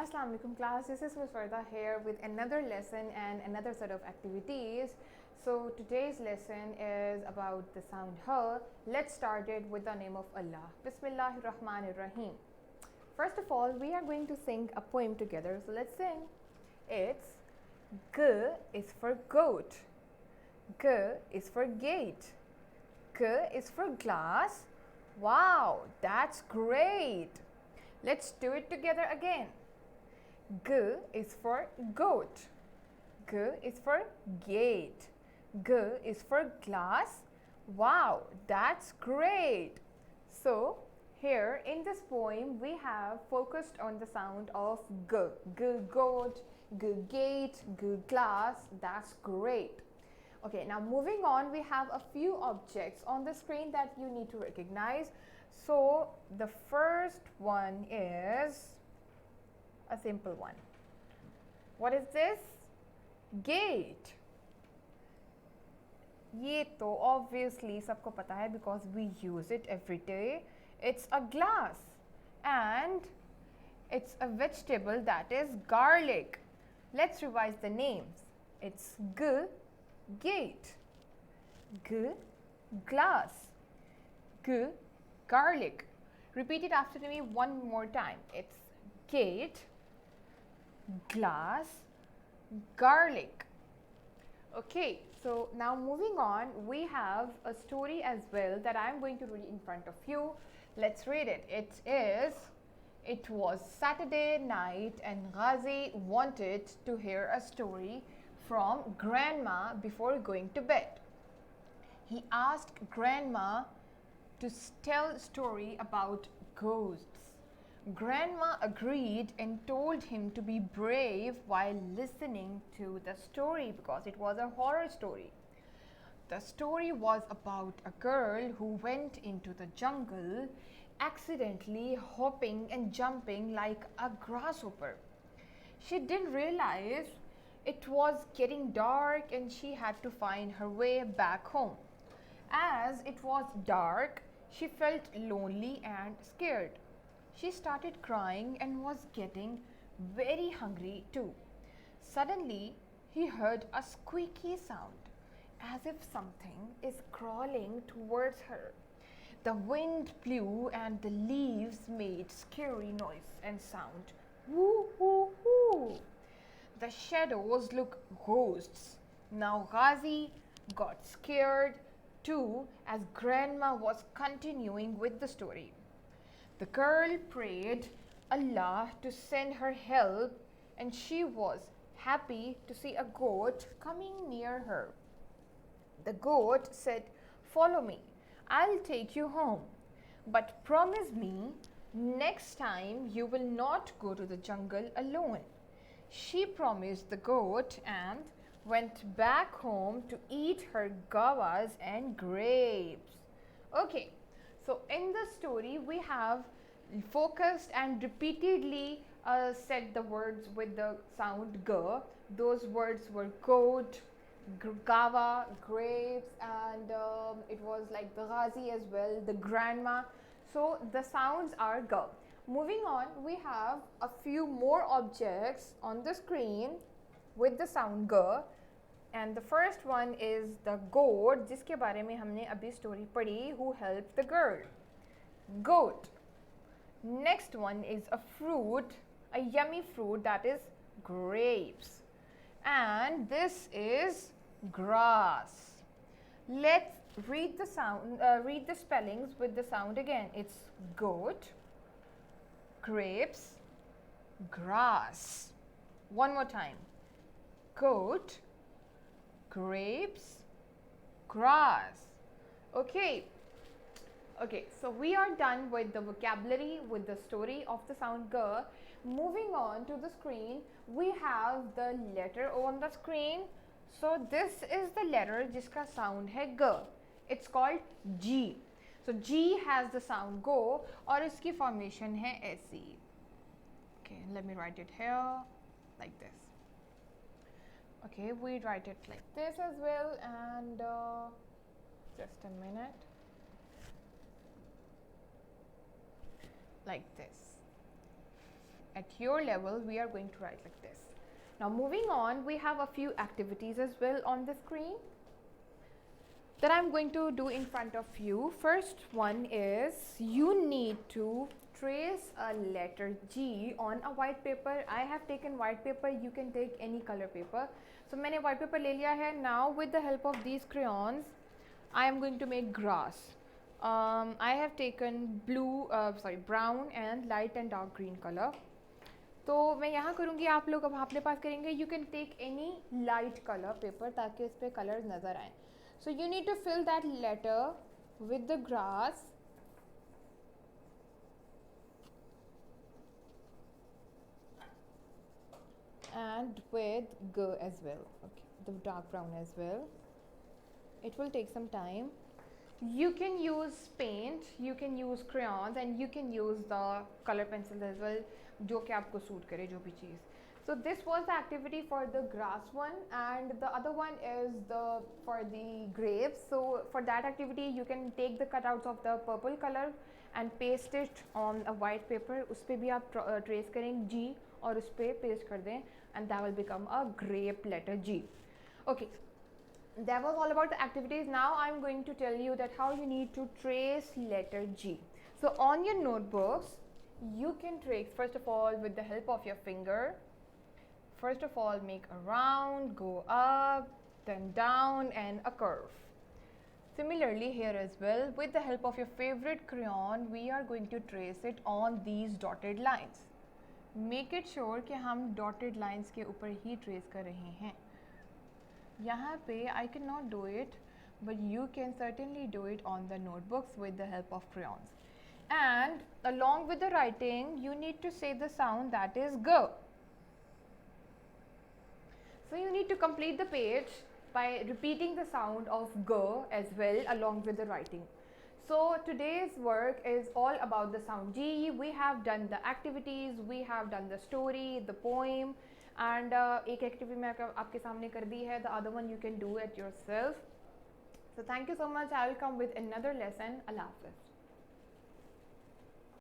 Assalamu alaikum class, this is Ms. Warda here with another lesson and another set of activities. So today's lesson is about the sound H. Let's start it with the name of Allah. Bismillahir Rahmanir Rahim. First of all, we are going to sing a poem together. So let's sing. It's G is for goat, G is for gate, G is for glass. Wow, that's great. Let's do it together again. G is for goat, G is for gate, G is for glass. Wow, that's great. So here in this poem we have focused on the sound of G. G goat, G gate, G glass. That's great. Okay, now moving on, we have a few objects on the screen that you need to recognize. So the first one is a simple one. What is this? Gate. ये तो obviously सबको पता है because we use it every day. It's a glass and it's a vegetable that is garlic. Let's revise the names. It's G, gate, G, glass, G, garlic. Repeat it after me one more time. It's gate, glass, garlic. Okay, so now moving on, we have a story as well that I'm going to read in front of you. Let's read it. It was Saturday night and Ghazi wanted to hear a story from grandma before going to bed. He asked grandma to tell a story about ghosts. Grandma agreed and told him to be brave while listening to the story because it was a horror story. The story was about a girl who went into the jungle, accidentally hopping and jumping like a grasshopper. She didn't realize it was getting dark and she had to find her way back home. As it was dark, she felt lonely and scared. She started crying and was getting very hungry too. Suddenly, he heard a squeaky sound, as if something is crawling towards her. The wind blew and the leaves made scary noise and sound. Woo, woo, woo. The shadows look ghosts. Now Ghazi got scared too as grandma was continuing with the story. The girl prayed Allah to send her help and she was happy to see a goat coming near her. The goat said, "Follow me, I'll take you home. But promise me, next time you will not go to the jungle alone." She promised the goat and went back home to eat her guavas and grapes. Okay, so in the story we have focused and repeatedly said the words with the sound G. Those words were goat, guava, grapes, and it was like the Ghazi as well, the grandma. So the sounds are G. Moving on, we have a few more objects on the screen with the sound G. And the first one is the goat, जिसके बारे में हमने अभी story पढ़ी, who helped the girl. Goat. Next one is a fruit, a yummy fruit, that is grapes. And this is grass. Let's read the sound, read the spellings with the sound again. It's goat, grapes, grass. One more time. Goat, grapes, grass. Okay. Okay, so we are done with the vocabulary, with the story of the sound G. Moving on to the screen, we have the letter O on the screen. So this is the letter जिसका sound है G. It's called G. So G has the sound go और इसकी formation है ऐसी. Okay, let me write it here like this. Okay, we write it like this as well, and just a minute. Like this. at your level, we are going to write like this. Now moving on, we have a few activities as well on the screen that I'm going to do in front of you. First one is you need to trace a letter G on a white paper. I have taken white paper, you can take any color paper. So मैंने white paper ले लिया है. Now with the help of these crayons, I am going to make grass. I have taken brown and light and dark green color. तो मैं यहाँ करूँगी, आप लोग अब अपने पास करेंगे. You can take any light color paper ताकि इस पे colors नज़र आएं. So you need to fill that letter with the grass and with G as well. Okay, the dark brown as well. It will take some time. You can use paint, you can use crayons, and you can use the color pencils as well, जो कि आपको suit करे जो भी चीज़. So this was the activity for the grass one, and the other one is for the grapes. So for that activity, you can take the cutouts of the purple color and paste it on a white paper. उस पे भी आप trace करें G और उस पे paste कर दें, and that will become a grape letter G. Okay. That was all about the activities. Now I'm going to tell you that how you need to trace letter G. So on your notebooks, you can trace first of all with the help of your finger. First of all, make a round, go up, then down, and a curve. Similarly here as well, with the help of your favorite crayon, we are going to trace it on these dotted lines. Make it sure कि हम dotted lines के ऊपर ही trace कर रहे हैं. यहाँ पे I cannot do it, but you can certainly do it on the notebooks with the help of crayons. And along with the writing, you need to say the sound that is G. So you need to complete the page by repeating the sound of G as well along with the writing. So today's work is all about the sound G. We have done the activities, we have done the story, the poem, and एक activity मैं आपके सामने कर दी है. The other one you can do it yourself. So thank you so much. I will come with another lesson. Allah Hafiz.